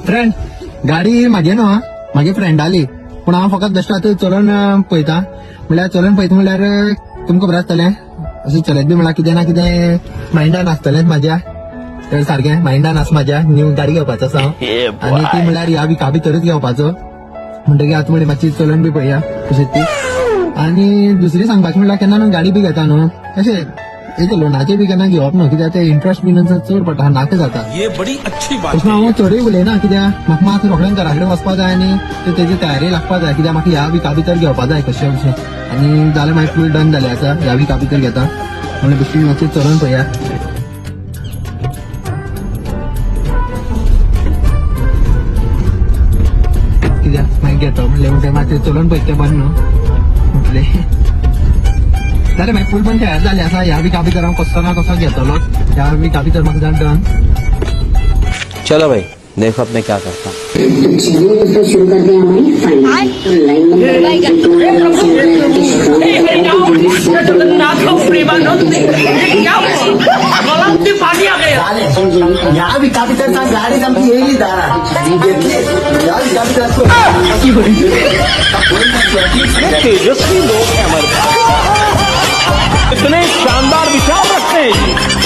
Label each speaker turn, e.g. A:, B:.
A: Friend गाडी म्हागे न्हू म्हागे फ्रेंडाली पूण हांव फकत बेश्टो आतां चलोवन पळयता म्हणल्यार चलोवन पळयता म्हणल्यार तुमकां खबर आसतलें अशें चलत बी म्हणल्यार कितें ना कितें मायंडान आसतलें म्हाज्या तर सारखें मायंडान आसा म्हाज्या न्यू गाडी घेवपाचो आसा हांव आनी ती म्हणल्यार ह्या विका भितरूच घेवपाचो म्हणटकीर आतां म्हणजे मातशी चलोवन बी पळया कशी ती आनी दुसरी सांगपाचें म्हणल्यार केन्ना न्हू गाडी बी घेता न्हू अशें एक लोनाचे बी केन्ना घेवप न्हू कित्याक ते इंट्रस्ट बी चड पडटा नाका जाता तशें हांव चडूय उलयना कित्याक म्हाका मात रोखडें घरा कडेन वचपा जाय आनी तेजी तयारी लागपा जाय कित्याक म्हाका ह्या विका भितर घेवपा जाय कशें अशें आनी जाल्यार मागीर फूल डन जालें आसा ह्या विका भितर घेता म्हणल्यार बेश्टी मातशें चलोवन पळया कित्याक मागीर घेतो म्हणलें मातशें चलोवन पळयता बरें न्हू म्हटलें जाल्यार मागीर फूल पण तयार जालें आसा ह्या विका भितर हांव कसो ना कसो घेतलो ह्या विका भितर म्हाका जाण डन
B: चलो भाई देखो अब मैं क्या करता हूँ।
C: चलिए दोस्तों शुरू करते हैं हमारी फाइनल
A: या विका भितर गाडी आमची येयली दारात घेतली या विका भितर
B: तेजस्वी लोग हैं हमारे पास, इतने शानदार विचार रखते हैं।